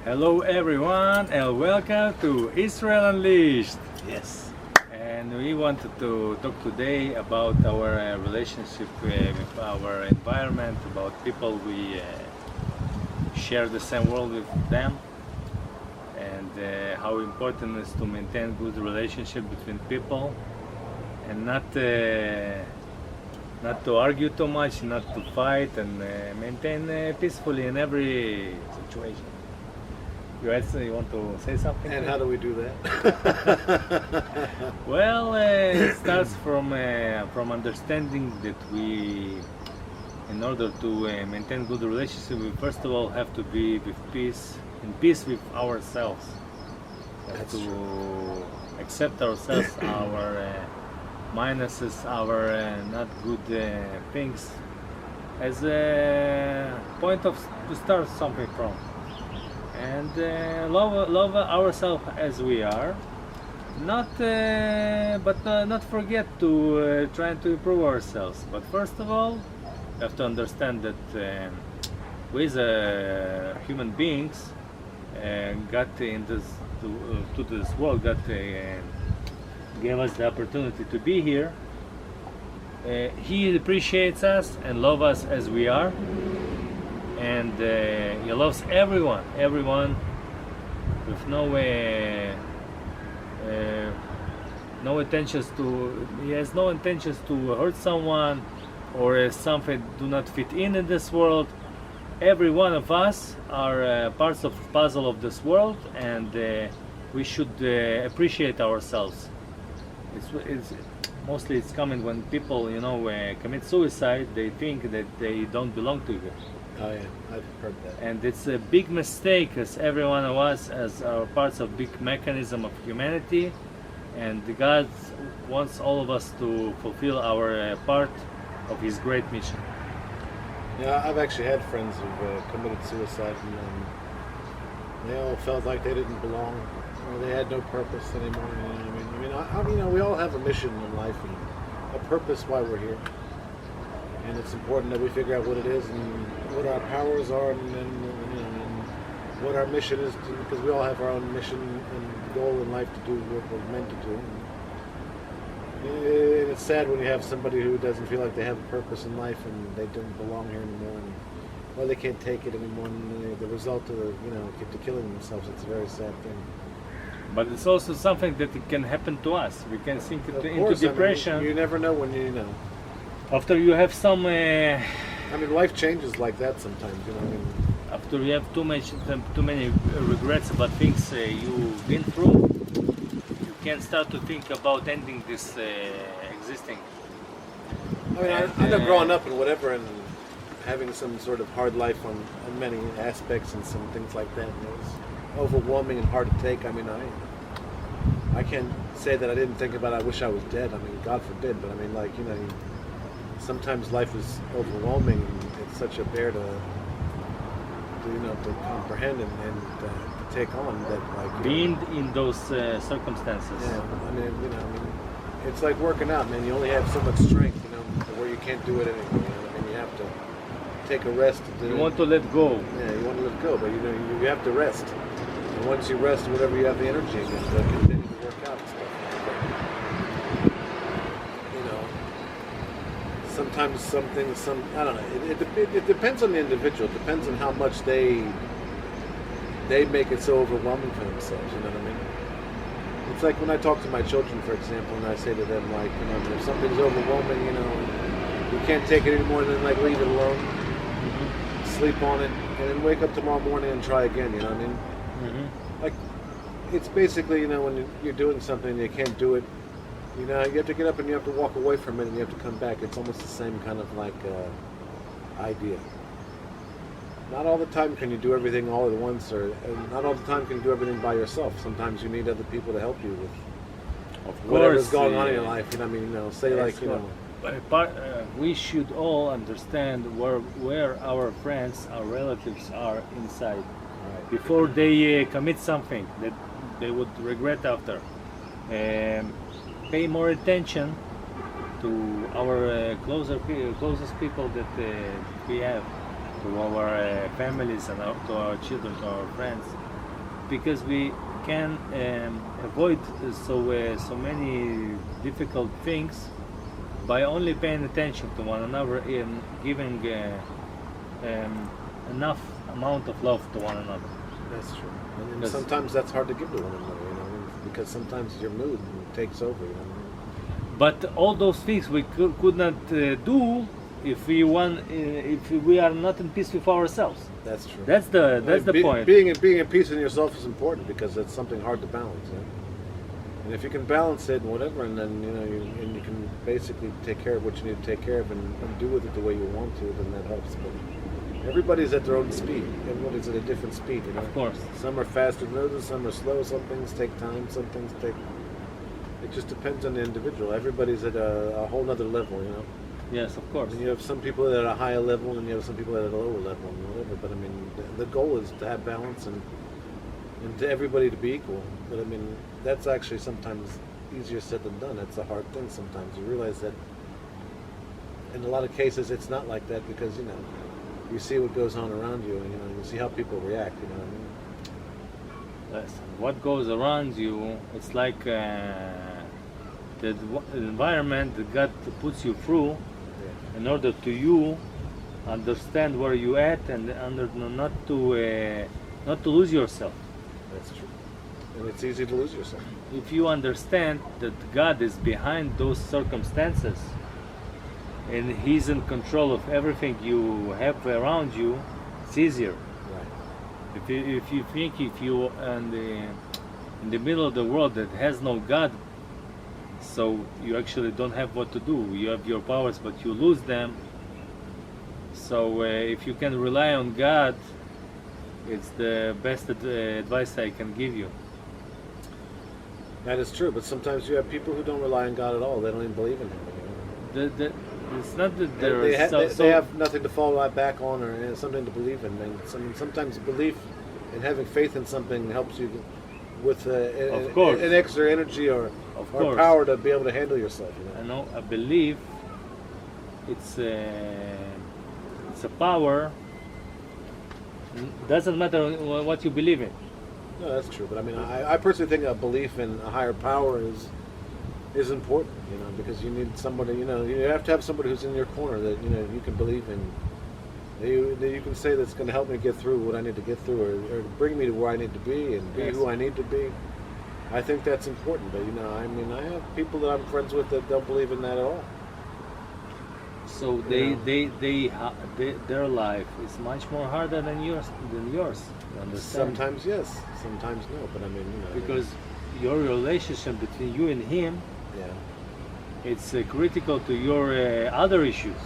Hello everyone and welcome to Israel Unleashed. Yes. And we wanted to talk today about our relationship with our environment, about people we share the same world with them, and how important it is to maintain good relationship between people and not to argue too much, not to fight, and maintain peacefully in every situation. You want to say something? And how do we do that? Well, it starts from understanding that in order to maintain good relationship, we first of all have to be in peace with ourselves. Have That's to true. accept ourselves, our minuses, our not good things, as a point to start something from. And love ourselves as we are, not forget to try to improve ourselves. But first of all, we have to understand that we as human beings got in to this world, gave us the opportunity to be here. He appreciates us and loves us as we are, and he loves everyone with no intentions to. He has no intentions to hurt someone or something do not fit in this world. Every one of us are parts of the puzzle of this world, and we should appreciate ourselves. Mostly it's coming when people, commit suicide. They think that they don't belong to you. Oh yeah, I've heard that. And it's a big mistake, as every one of us as our parts of big mechanism of humanity, and God wants all of us to fulfill our part of His great mission. Yeah, I've actually had friends who've committed suicide, and they all felt like they didn't belong, or they had no purpose anymore. We all have a mission in life and a purpose why we're here, and it's important that we figure out what it is and what our powers are, and what our mission is, because we all have our own mission and goal in life to do what we're meant to do. And it's sad when you have somebody who doesn't feel like they have a purpose in life and they don't belong here anymore, or they can't take it anymore, and the result of to killing themselves. It's a very sad thing. But it's also something that it can happen to us. We can sink Of into course, depression. you never know when you know. After you have some, Life changes like that sometimes. after you have too many regrets about things you've been through, you can start to think about ending this existing. I know growing up and whatever, and having some sort of hard life on many aspects and some things like that. It was overwhelming and hard to take. I can't say that I didn't think about I wish I was dead. God forbid, but sometimes life is overwhelming, and it's such a bear to comprehend and to take on that, Being in those circumstances. Yeah, it's like working out, man. You only have so much strength, where you can't do it anymore. You have to take a rest. You want to let go. Yeah, you want to let go, but you have to rest. And once you rest, whatever you have the energy again to continue to work out and stuff. Sometimes I don't know. It depends on the individual. It depends on how much they make it so overwhelming for themselves. You know what I mean? It's like when I talk to my children, for example, and I say to them, if something's overwhelming, you can't take it anymore, then leave it alone, sleep on it, and then wake up tomorrow morning and try again. You know what I mean? Mm-hmm. It's basically, when you're doing something and you can't do it, you have to get up and you have to walk away from it and you have to come back. It's almost the same kind of idea. Not all the time can you do everything all at once, or not all the time can you do everything by yourself. Sometimes you need other people to help you with whatever's going on in your life. We should all understand where our friends, our relatives are inside, Right. before they commit something that they would regret after. Pay more attention to our closest people that we have. to our families and to our children, to our friends, because we can avoid so many difficult things by only paying attention to one another and giving enough amount of love to one another. That's true. And Yes. sometimes that's hard to give to one another, because sometimes your mood takes over, But all those things we could not do if we are not in peace with ourselves. That's true. That's the point. Being at peace in yourself is important because it's something hard to balance. And if you can balance it and whatever, and then you can basically take care of what you need to take care of and do with it the way you want to, then that helps. But everybody's at their own speed. Everybody's at a different speed. Of course. Some are faster than others. Some are slow. Some things take time. Some things take. It just depends on the individual. Everybody's at a whole nother level. Yes, of course. And you have some people that are at a higher level, and you have some people that are at a lower level, and whatever. But I mean, the goal is to have balance and to everybody to be equal. But I mean, that's actually sometimes easier said than done. It's a hard thing sometimes. You realize that in a lot of cases it's not like that because you see what goes on around you, and you see how people react. You know what I mean? Yes. What goes around you, it's like the environment that God puts you through Yeah. in order to you understand where you at and not to lose yourself. That's true. And it's easy to lose yourself. If you understand that God is behind those circumstances and He's in control of everything you have around you, it's easier. Right. If you think if you in the middle of the world that has no God, so you actually don't have what to do. You have your powers, but you lose them. So if you can rely on God, it's the best advice I can give you. That is true, but sometimes you have people who don't rely on God at all. They don't even believe in Him. It's not that They, they're they have nothing to fall back on or something to believe in. And sometimes belief and having faith in something helps you with Of course. an extra energy or course. power to be able to handle yourself. I believe it's a power. Doesn't matter what you believe in. No, that's true. But I mean, I personally think a belief in a higher power is important. Because you need somebody. You have to have somebody who's in your corner that you can believe in. That you can say that's going to help me get through what I need to get through, or bring me to where I need to be and be Yes. who I need to be. I think that's important. But I mean, I have people that I'm friends with that don't believe in that at all. So their life is much more harder than yours. You understand? Sometimes yes, sometimes no. But I mean, Because your relationship between you and him, yeah, it's critical to your other issues.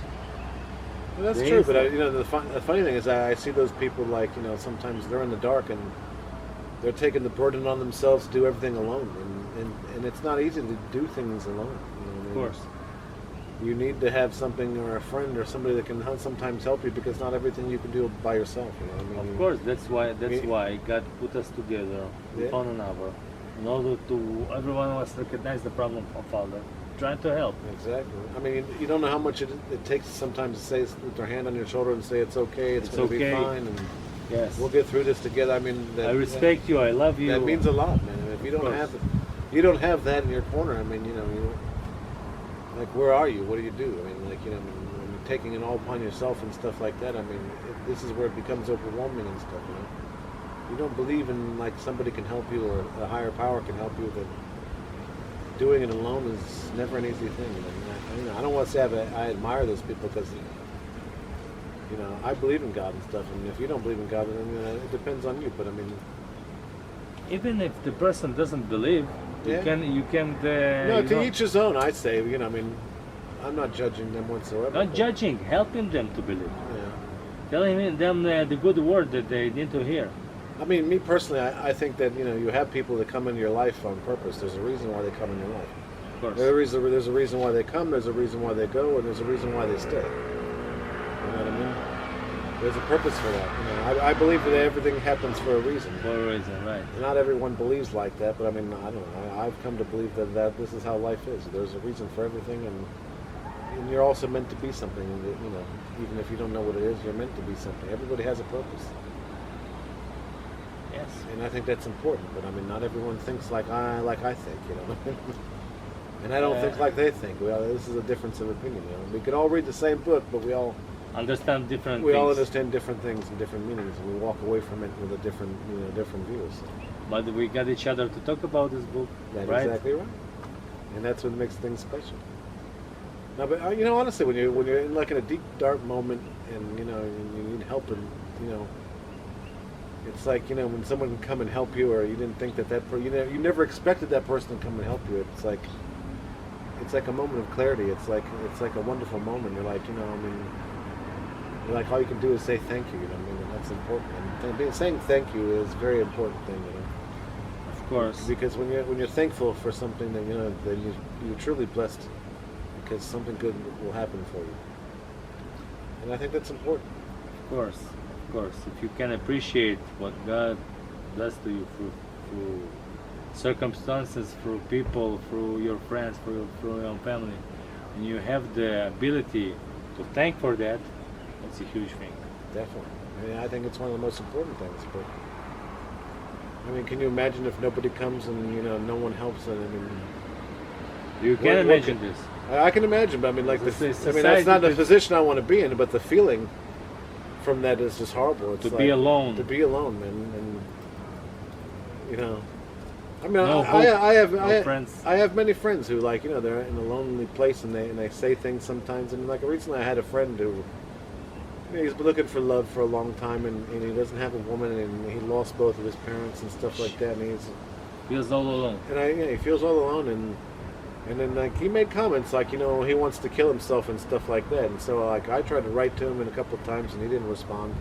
well, that's There true. is But a- the funny thing is, I see those people like sometimes they're in the dark and they're taking the burden on themselves to do everything alone, and it's not easy to do things alone. Of course. You need to have something or a friend or somebody that can sometimes help you because not everything you can do by yourself. Of course, that's why God put us together with Yeah. one another in order to everyone was recognize the problem of Father, trying to help. Exactly. I mean, you don't know how much it takes sometimes to say with their hand on your shoulder and say it's okay, it's going to okay. be fine, and Yes. we'll get through this together. I mean, I respect you. I love you. That means a lot, man. If you don't course. have it, you don't have that in your corner. I mean, like where are you? What do you do? I mean, like when you're taking it all upon yourself and stuff like that. I mean, this is where it becomes overwhelming and stuff. You don't believe in like somebody can help you or a higher power can help you. Then doing it alone is never an easy thing. I don't want to say I admire those people because I believe in God and stuff. And if you don't believe in God, then it depends on you. But I mean, Even if the person doesn't believe, Yeah. you can. no, to each his own. I say, I mean, I'm not judging them whatsoever. Not but, judging, helping them to believe, Yeah. telling them the good word that they need to hear. I mean, me personally, I think that you have people that come into your life on purpose. There's a reason why they come in your life. Of course. There's a reason why they come. There's a reason why they go, and there's a reason why they stay. You know what I mean? There's a purpose for that. I believe that everything happens for a reason. For a reason, right? Not everyone believes like that, but I mean, I don't know. I've come to believe that this is how life is. There's a reason for everything, and and you're also meant to be something. And you know, even if you don't know what it is, you're meant to be something. Everybody has a purpose, Yes. and I think that's important. But I mean, not everyone thinks like I think. You know, and I don't think like they think. Well, this is a difference of opinion. You know, we could all read the same book, but we all Understand all things. understand different things and different meanings, and we walk away from it with a different, different views. But we got each other to talk about this book, That's right? exactly right, and that's what makes things special. No, but honestly, when you're in like in a deep dark moment, and you need help, and it's like when someone can come and help you, or you didn't think that you never expected that person to come and help you. It's like a moment of clarity. It's like a wonderful moment. You're like you're like all you can do is say thank you. And that's important. And saying thank you is a very important thing. Of course. Because when you're thankful for something, then then you're truly blessed, because something good will happen for you. And I think that's important. Of course. If you can appreciate what God blessed to you through circumstances, through people, through your friends, through your family, and you have the ability to thank for that, that's a huge thing. Definitely. I think it's one of the most important things. But can you imagine if nobody comes and no one helps? You can imagine this. I can imagine, but Society that's not the could- position I want to be in. But the feeling from that is just horrible. It's To be alone. To be alone, man, and No hope, I have friends. I have many friends who they're in a lonely place and they say things sometimes. And like recently, I had a friend who he's been looking for love for a long time, and he doesn't have a woman, and he lost both of his parents and stuff like that, and Feels all alone. he feels all alone, and then like he made comments like he wants to kill himself and stuff like that, and so like I tried to write to him a couple of times and he didn't respond,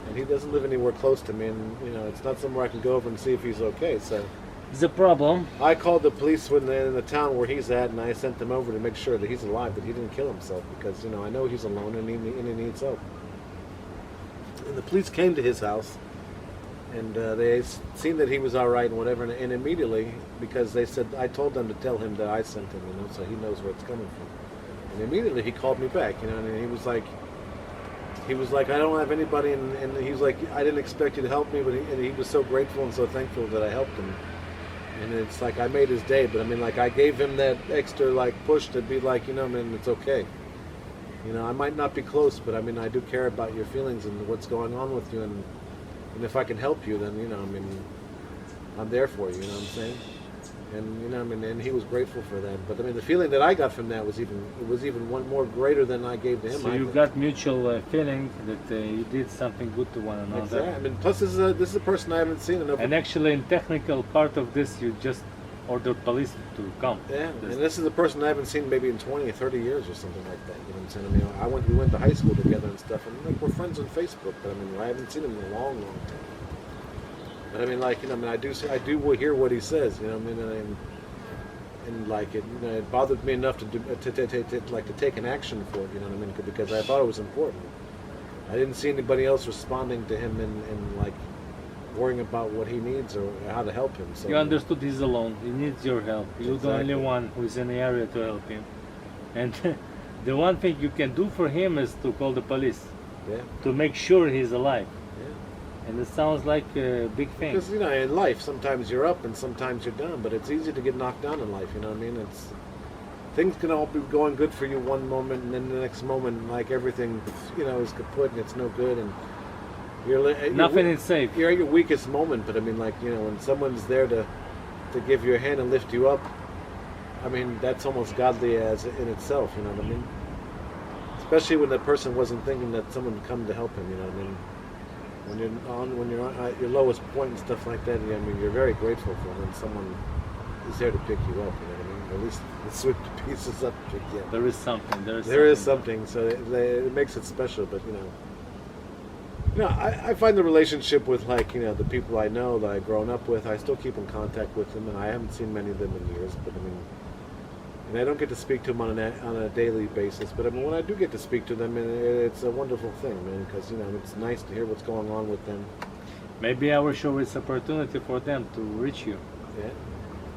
and he doesn't live anywhere close to me, and it's not somewhere I can go over and see if he's okay. So It's a problem. I called the police when they're in the town where he's at, and I sent them over to make sure that he's alive, that he didn't kill himself, because I know he's alone and he needs help. And the police came to his house, and they seen that he was all right and whatever, and immediately, because they said I told them to tell him that I sent him, so he knows where it's coming from. And immediately he called me back, and he was like, I don't have anybody, and he was like, I didn't expect you to help me, but he was so grateful and so thankful that I helped him. And it's like I made his day, but I gave him that extra push to be like, it's okay. I might not be close, but I do care about your feelings and what's going on with you, and if I can help you, then I'm there for you. You know what I'm saying? And and he was grateful for that. But the feeling that I got from that was even one more greater than I gave to him. So you got mutual feeling that you did something good to one another. Exactly. Plus this is a person I haven't seen in over. And actually, in technical part of this, you just ordered police to come. Yeah, and this is a person I haven't seen maybe in 20 or 30 years or something like that. You know what I'm saying? We went to high school together and stuff, and we're friends on Facebook, but I haven't seen him in a long, long time. But I do hear what he says, and it bothered me enough to take an action for it, because I thought it was important. I didn't see anybody else responding to him and worrying about what he needs or how to help him. So You understood he's alone. He needs your help. You're the only Exactly. one who is in the area to help him. And the one thing you can do for him is to call the police Yeah, to make sure he's alive. yeah. And it sounds like a big thing. Because in life, sometimes you're up and sometimes you're down, but it's easy to get knocked down in life. You know what I mean? Things can all be going good for you one moment, and then the next moment, everything, is kaput and it's no good, and Nothing is safe. You're at your weakest moment, but when someone's there to give you a hand and lift you up, that's almost godly as in itself. You know what I mean? Especially when that person wasn't thinking that someone would come to help him. You know what I mean? When you're at your lowest point and stuff like that, you're very grateful for when someone is there to pick you up. You know what I mean? Or at least sweep the pieces up to pick you up. There is something. There is something, so it makes it special. But I find the relationship with the people I know that I've grown up with, I still keep in contact with them, and I haven't seen many of them in years. But and I don't get to speak to them on a daily basis. But when I do get to speak to them, it's a wonderful thing, man, because it's nice to hear what's going on with them. Maybe our show is opportunity for them to reach you. Yeah.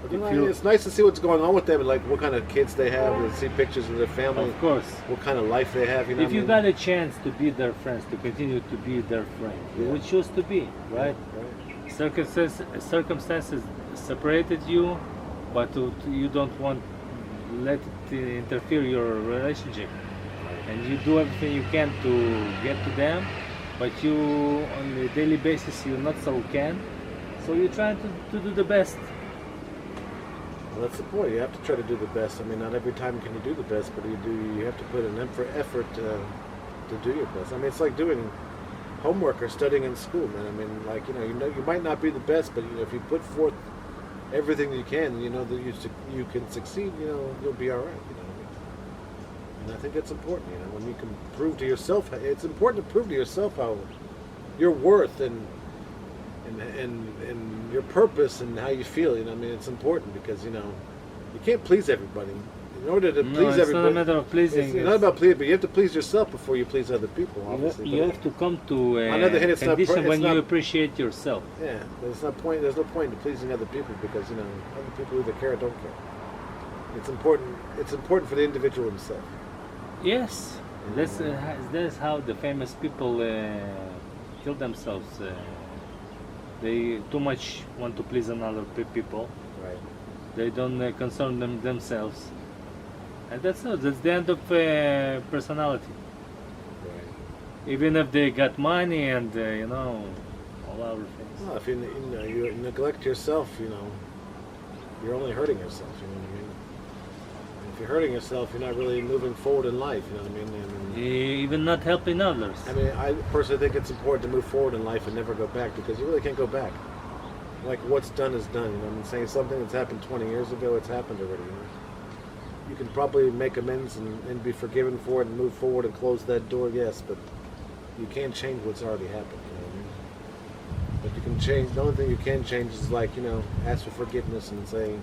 But If then, you- it's nice to see what's going on with them, and like what kind of kids they have, and see pictures of their family, Of course. what kind of life they have. You know, If you got a chance to be their friends, to continue to be their friend, you Yeah. would choose to be, right? Circumstances separated you, but you don't want let it interfere your relationship, and you do everything you can to get to them, but you on a daily basis you not so can, so you try to do the best. Well, that's the point. You have to try to do the best. I mean, not every time can you do the best, but you have to put an effort to do your best. I mean, it's like doing homework or studying in school, man. I mean, like you might not be the best, but if you put forth everything you can, you know that you can succeed. You'll be all right. And I think that's important. When you can prove to yourself, it's important to prove to yourself how your worth and your purpose and how you feel. I mean, it's important because you can't please everybody. In order to No, please it's everybody, not a matter of pleasing. it's not about pleasing, but you have to please yourself before you please other people. Obviously, You have to come to On the other hand, a it's not condition it's when not- you appreciate yourself. yeah, there's no point. There's no point in pleasing other people because other people either care or don't care. It's important. It's important for the individual himself. Yes, that's how the famous people kill themselves. They too much want to please another people. Right. They don't concern themselves, and that's it. That's the end of personality. Right. Even if they got money and all other things. Well, if you neglect yourself, you're only hurting yourself. You know what I mean? And if you're hurting yourself, you're not really moving forward in life. You know what I mean? Even not helping others. I personally think it's important to move forward in life and never go back because you really can't go back. Like what's done is done. I'm saying something that's happened 20 years ago, it's happened already. You can probably make amends and be forgiven for it and move forward and close that door, yes, but you can't change what's already happened. You know what I mean? But you can change. The only thing you can change is ask for forgiveness and say,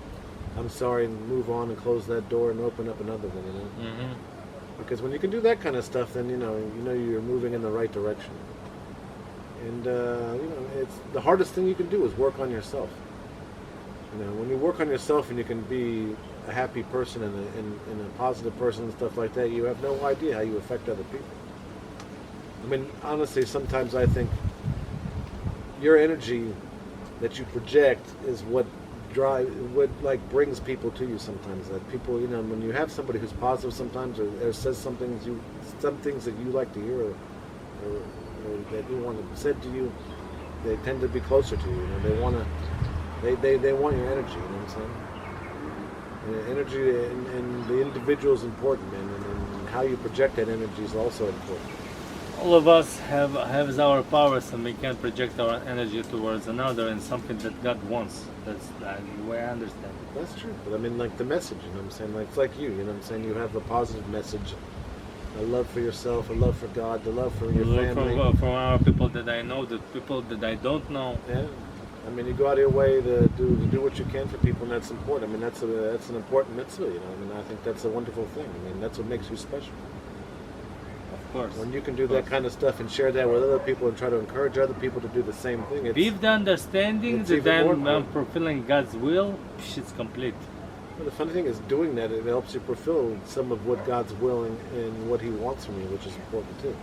"I'm sorry," and move on and close that door and open up another one. Hmm. Because when you can do that kind of stuff, then you're moving in the right direction. And it's the hardest thing you can do is work on yourself. When you work on yourself and you can be a happy person and a positive person and stuff like that, you have no idea how you affect other people. I mean, honestly, sometimes I think your energy that you project is what brings people to you. Sometimes that people, when you have somebody who's positive, sometimes or says some things that you like to hear, or that you want said to you, they tend to be closer to you. They want your energy. You know what I'm saying? And energy and the individual is important, man, and how you project that energy is also important. All of us have our powers, and we can project our energy towards another and something that God wants. That's the way I understand it. That's true. But I mean, like the message, you know what I'm saying? Like, it's like you know what I'm saying? You have a positive message, a love for yourself, a love for God, the love for your family. From our people that I know, the people that I don't know. Yeah. I mean, you go out of your way to do what you can for people, and that's important. I mean, that's an important mitzvah, I mean, I think that's a wonderful thing. I mean, that's what makes you special. Of course. When you can do that kind of stuff and share that with other people and try to encourage other people to do the same thing, With the understanding it's that even more I'm important. fulfilling God's will, it's complete. Well, the funny thing is doing that, it helps you fulfill some of what God's will and what He wants from you, which is important too.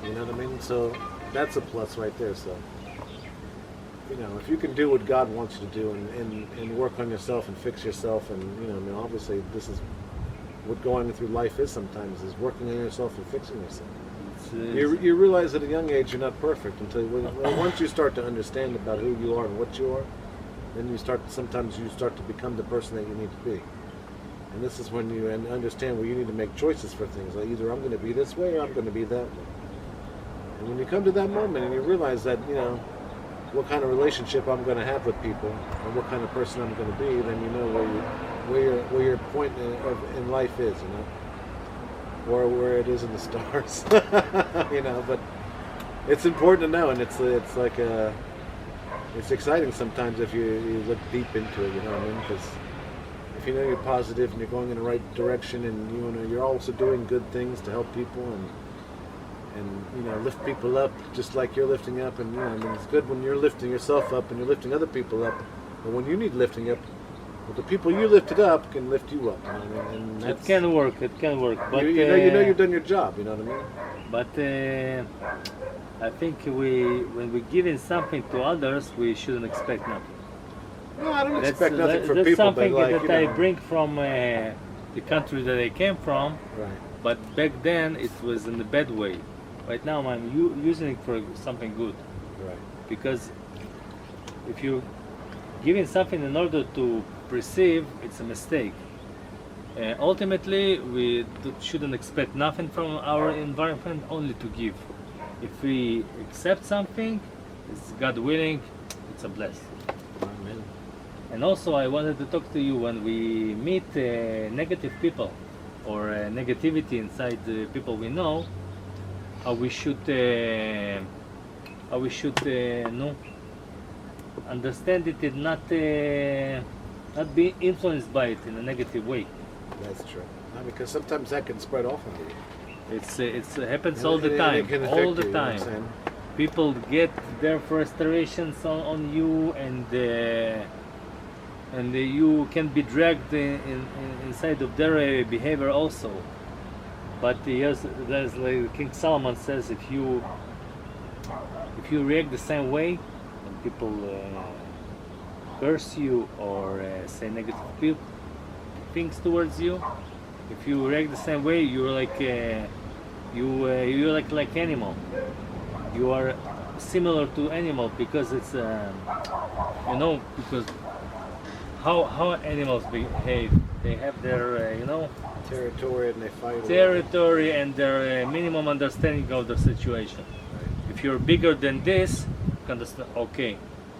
You know what I mean? So that's a plus right there. So, if you can do what God wants you to do and work on yourself and fix yourself, and I mean, obviously this is what going through life is sometimes, is working on yourself and fixing yourself. You realize at a young age you're not perfect until once you start to understand about who you are and what you are, then sometimes you start to become the person that you need to be. And this is when you understand where you need to make choices for things. Like either I'm going to be this way or I'm going to be that way. And when you come to that moment and you realize that, what kind of relationship I'm going to have with people and what kind of person I'm going to be, then you know where your point in life is, or where it is in the stars, But it's important to know, and it's like it's exciting sometimes if you look deep into it, you know what I mean? Because if you know you're positive and you're going in the right direction, and you're also doing good things to help people and lift people up just like you're lifting up, and I mean, it's good when you're lifting yourself up and you're lifting other people up, but when you need lifting up, But the people you lifted up can lift you up. You know what I mean? And It that's, can work. It can work. But you know you've done your job. You know what I mean? But I think when we give in something to others, we shouldn't expect nothing. No, I don't expect nothing from that's people, something but like, that you I know. bring from the country that I came from. Right. But back then it was in a bad way. Right now I'm using it for something good. Right. Because if you giving something in order to perceive, it's a mistake. Ultimately, we shouldn't expect nothing from our environment, only to give. If we accept something, it's God willing, it's a blessing. Amen. And also, I wanted to talk to you when we meet negative people or negativity inside the people we know, how we should know, understand it and not be influenced by it in a negative way. That's true. Because sometimes that can spread off on you. It happens And all the it time, can affect all you, the you know what I'm time. saying? People get their frustrations on you, and you can be dragged inside of their behavior also. But yes, there's like King Solomon says, if you react the same way, when people curse you or say negative things towards you, if you react the same way, you're like you're like animal. You are similar to animal because it's because how animals behave. They have their Territory, and they fight. territory and their minimum understanding of the situation. Right. If you're bigger than this, you can understand, okay,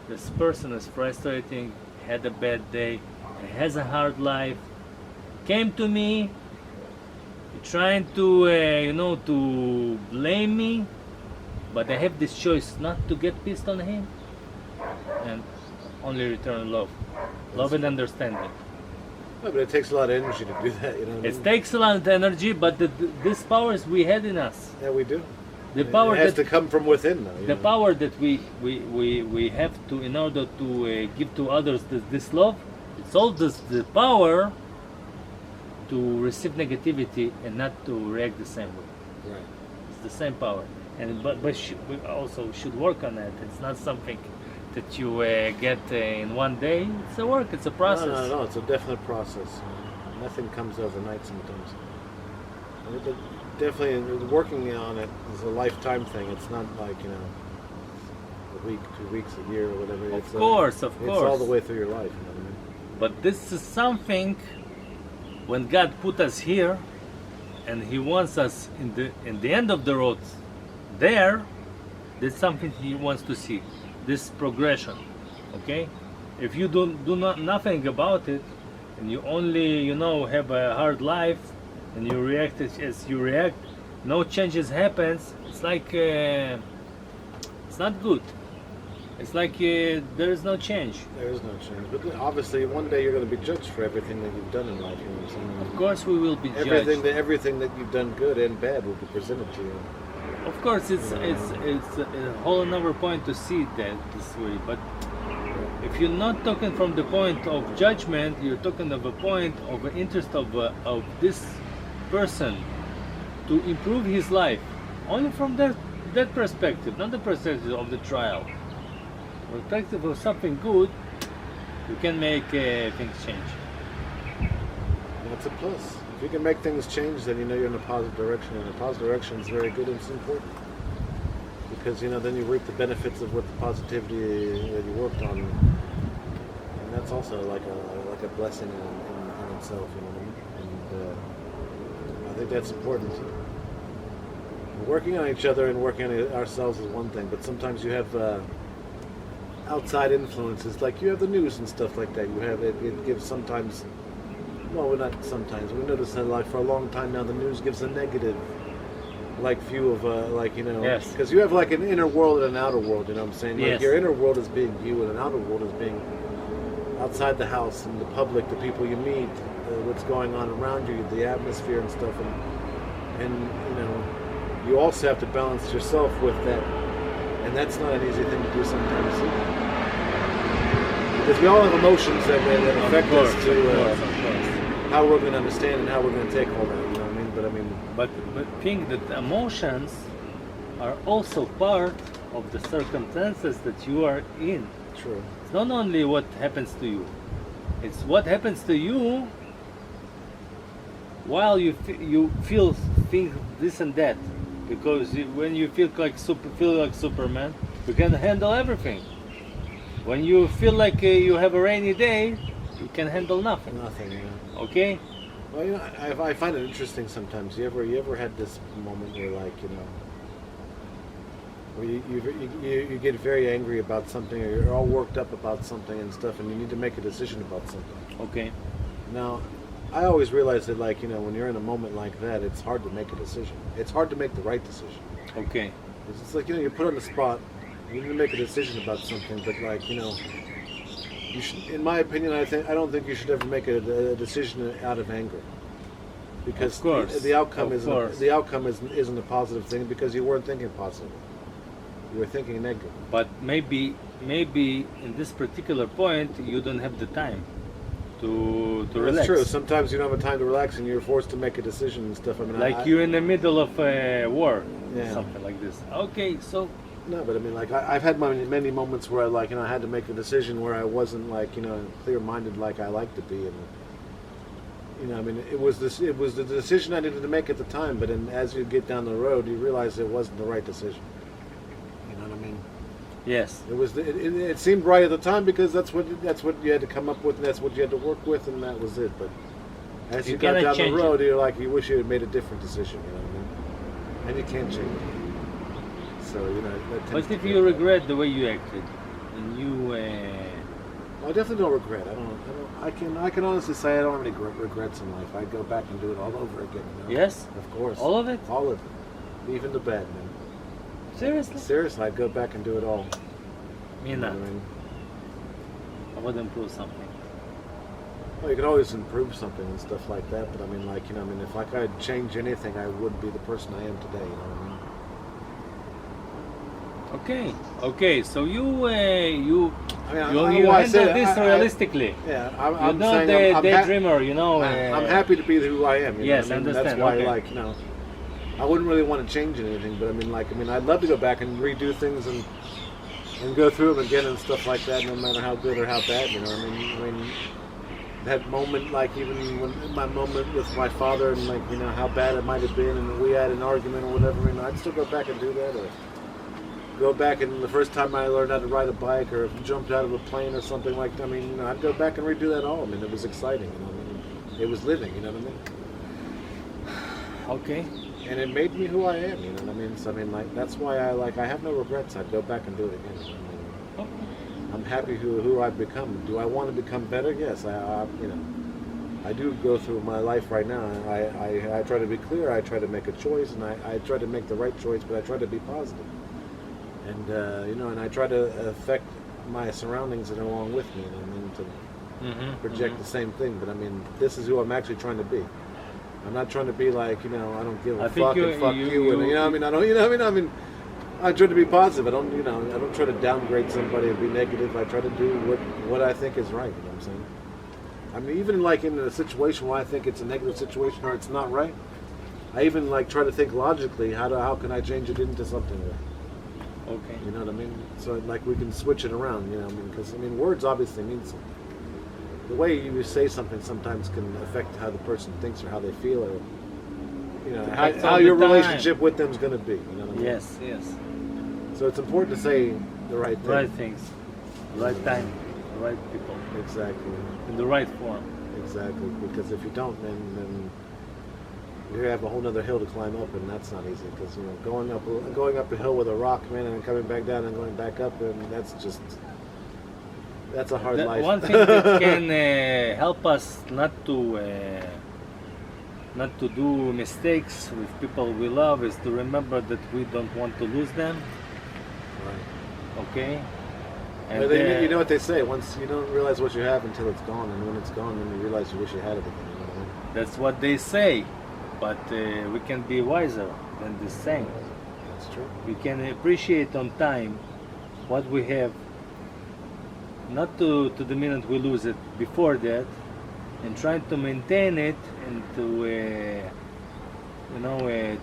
this person is frustrating, had a bad day, has a hard life, came to me, trying to to blame me, but I have this choice not to get pissed on him and only return love and understanding. No, but it takes a lot of energy to do that. You know what I It mean? takes a lot of energy, but these powers we had in us, Yeah, we do. the And power it has that to come from within, though. you the know? power that we have to, in order to give to others this love, it's all the power to receive negativity and not to react the same way. Right. It's the same power, and but we also should work on that. It's not something that you get in one day. It's a work. It's a process. No, it's a definite process. Nothing comes overnight sometimes. But definitely, working on it is a lifetime thing. It's not like, a week, 2 weeks, a year, or whatever. Of course. It's all the way through your life. You know what I mean? But this is something when God put us here, and He wants us in the end of the road. There, that's something He wants to see. This progression, okay? If you do not nothing about it, and you only have a hard life, and you react as you react, no changes happens. It's like it's not good. It's like there is no change. There is no change. But obviously, one day you're going to be judged for everything that you've done in life. You know what I'm saying? Of course, we will be judged. Everything that you've done, good and bad, will be presented to you. Of course, it's a whole another point to see that this way. But if you're not talking from the point of judgment, you're talking of a point of the interest of this person to improve his life, only from that perspective, not the perspective of the trial. Perspective of something good, you can make things change. That's a plus. If you can make things change, then you're in a positive direction, and a positive direction is very good and it's important. Because then you reap the benefits of what the positivity that you worked on, and that's also like a blessing in itself. You know what I mean? And I think that's important. Working on each other and working on ourselves is one thing, but sometimes you have outside influences, like you have the news and stuff like that. You have it gives sometimes. Well, not sometimes. We notice that for a long time now, the news gives a negative, view of Yes. because you have like an inner world and an outer world. You know what I'm saying? Like Yes. your inner world is being you, and an outer world is being outside the house and the public, the people you meet, what's going on around you, the atmosphere and stuff, and you also have to balance yourself with that, and that's not an easy thing to do sometimes. because we all have emotions that Of affect course, us of to course, of course. how we're going to understand and how we're going to take all that. You know what I mean? But I mean, But think that emotions are also part of the circumstances that you are in. true. It's not only what happens to you, it's what happens to you while you feel think this and that. Because when you feel like Superman, you can handle everything. When you feel like you have a rainy day, you can handle nothing. Nothing. You know? Okay? Well, you know, I find it interesting sometimes. You ever had this moment where, like, you know, where you get very angry about something, or you're all worked up about something and stuff, and you need to make a decision about something. Okay. Now, I always realize that, like, you know, when you're in a moment like that, it's hard to make a decision. It's hard to make the right decision. Okay. It's like, you know, you're put on the spot. You need to make a decision about something, but, like, you know, you should, in my opinion, I don't think you should ever make a decision out of anger, because Of course, the outcome of course. isn't a positive thing, because you weren't thinking positive. You were thinking negative. But maybe in this particular point you don't have the time to relax. That's true. Sometimes you don't have time to relax, and you're forced to make a decision and stuff. I mean, Like you're in the middle of a war, Yeah. something like this. Okay, so No, but I mean, like, I've had many moments where, like, you know, I had to make a decision where I wasn't, like, you know, clear-minded like I like to be, and you know, I mean, it was the decision I needed to make at the time. But then, as you get down the road, you realize it wasn't the right decision. You know what I mean? yes, It seemed right at the time, because that's what you had to come up with, and that's what you had to work with, and that was it. But as You you got cannot down the change road, you're like, you wish you had made a different decision. You know what I mean? And you can't change it. So, you know. That tends but to if be you a- regret the way you acted, and you I definitely don't regret. I can honestly say I don't have any regrets in life. I'd go back and do it all over again. You know? yes, Of course. all of it, All of it. Even the bad, man. seriously, Seriously, I'd go back and do it all. me You know not. what I mean? I would improve something. Well, you can always improve something and stuff like that, but I mean, like, you know, I mean, if I could change anything, I wouldn't be the person I am today, you know what I mean? Okay, so you I mean, you I handle say- this I- realistically. Yeah, You're I'm not saying the I'm daydreamer, you know. I'm happy to be who I am. You Yes, know what I mean? understand, That's why, okay. like, you know, I wouldn't really want to change anything, but I mean, I'd love to go back and redo things and go through them again and stuff like that, no matter how good or how bad, you know. I mean, that moment, like, even when my moment with my father, and, like, you know, how bad it might have been, and we had an argument or whatever, and I'd still go back and do that, or go back and the first time I learned how to ride a bike, or jumped out of a plane or something like that. I mean, you know, I'd go back and redo that all. I mean, it was exciting, you know. I mean, it was living, you know what I mean. Okay, And it made me who I am, you know what I mean? So, I mean, like, that's why I have no regrets. I'd go back and do it again. You know what I mean? I'm happy who I've become. Do I want to become better? Yes, I you know, I do go through my life right now. And I try to be clear. I try to make a choice, and I try to make the right choice, but I try to be positive. And you know, and I try to affect my surroundings and along with me. You know what I mean? To project the same thing. But I mean, this is who I'm actually trying to be. I'm not trying to be like, you know, I don't give I a think fuck and fuck you, and, you know what I mean? I don't, you know what I mean? I try to be positive. I don't, you know, I don't try to downgrade somebody or be negative. I try to do what I think is right. You know what I'm saying? I mean, even like in a situation where I think it's a negative situation or it's not right, I even like try to think logically. How can I change it into something right? okay. You know what I mean? So like we can switch it around. You know what I mean? Because I mean, words obviously mean something. The way you say something sometimes can affect how the person thinks or how they feel, or you know Affects how all your the time. relationship with them is going to be. You know what I mean? Yes, yes. So it's important to say the right thing. Right things, right time, right people, Exactly. in the right form. Exactly. Because if you don't, then you have a whole nother hill to climb up, and that's not easy. Because you know, going up a hill with a rock, man, and then coming back down and going back up, and that's a hard life. One thing that can help us not to do mistakes with people we love is to remember that we don't want to lose them. Right. Okay. Well, you know what they say, once you don't realize what you have until it's gone, and when it's gone, then you realize you wish you had it again. You know what I mean? That's what they say, but we can be wiser than this saying. That's true. We can appreciate on time what we have not to the minute we lose it, before that, and trying to maintain it and to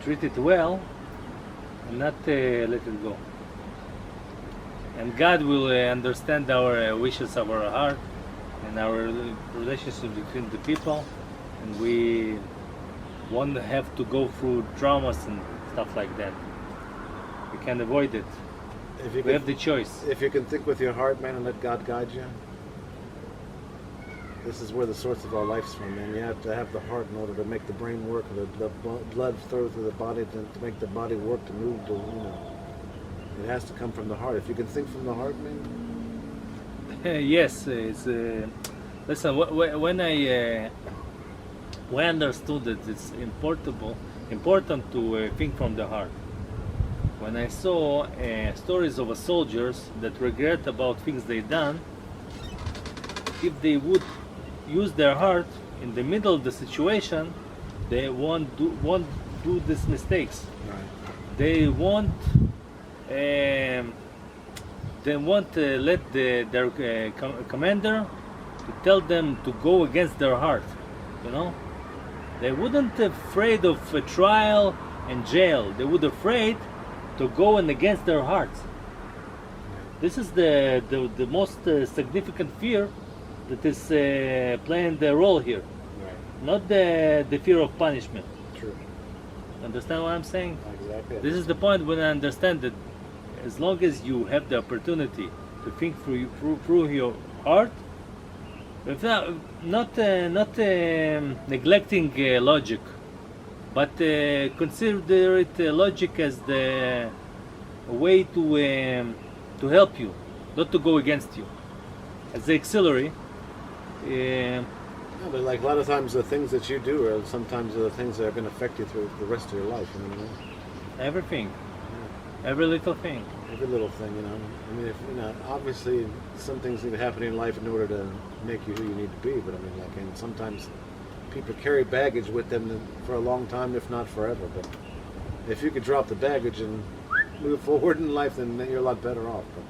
treat it well and not let it go. And God will understand our wishes of our heart and our relationship between the people, and we won't have to go through traumas and stuff like that. We can avoid it. If you We have can, the choice. if you can think with your heart, man, and let God guide you, this is where the source of our life's from, man. You have to have the heart in order to make the brain work, the blood flow through the body to make the body work, to move, to, It has to come from the heart. If you can think from the heart, man. Yes, it's listen. When I understood that it's important to think from the heart. When I saw stories of soldiers that regret about things they done, if they would use their heart in the middle of the situation, they won't do these mistakes. Right. They won't let their commander to tell them to go against their heart. They wouldn't afraid of a trial and jail. They would afraid to go and against their hearts. This is the most significant fear that is playing the role here, Right. not the fear of punishment. True. Understand what I'm saying? Exactly. This is the point when I understand that as long as you have the opportunity to think through your heart, without not neglecting logic, but consider it logic as the way to help you, not to go against you, as the auxiliary. Yeah, but like a lot of times the things that you do are sometimes the things that are going to affect you through the rest of your life. Everything, every little thing. Every little thing, I mean, if obviously some things need to happen in life in order to make you who you need to be. But I mean, and sometimes people carry baggage with them for a long time, if not forever. But if you could drop the baggage and move forward in life, then you're a lot better off. But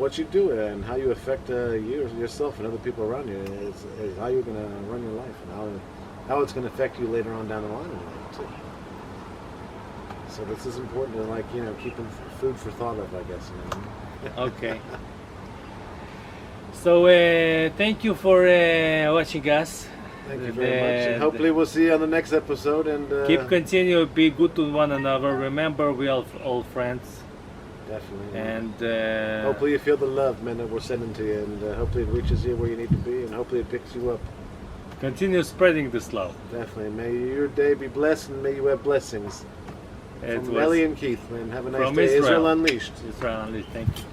what you do and how you affect yourself and other people around you is how you're going to run your life, and how it's going to affect you later on down the line in life too. So this is important to keeping food for thought of, I guess. Okay. So thank you for watching us. Thank you very much. And hopefully we'll see you on the next episode. And keep continue, be good to one another. Remember, we are all friends. Definitely. And hopefully you feel the love, man, that we're sending to you, and hopefully it reaches you where you need to be, and hopefully it picks you up. continue spreading this love. Definitely. May your day be blessed, and may you have blessings. From Ellie and Keith, man. Have a nice day. Israel Israel Unleashed. Israel Unleashed. Thank you.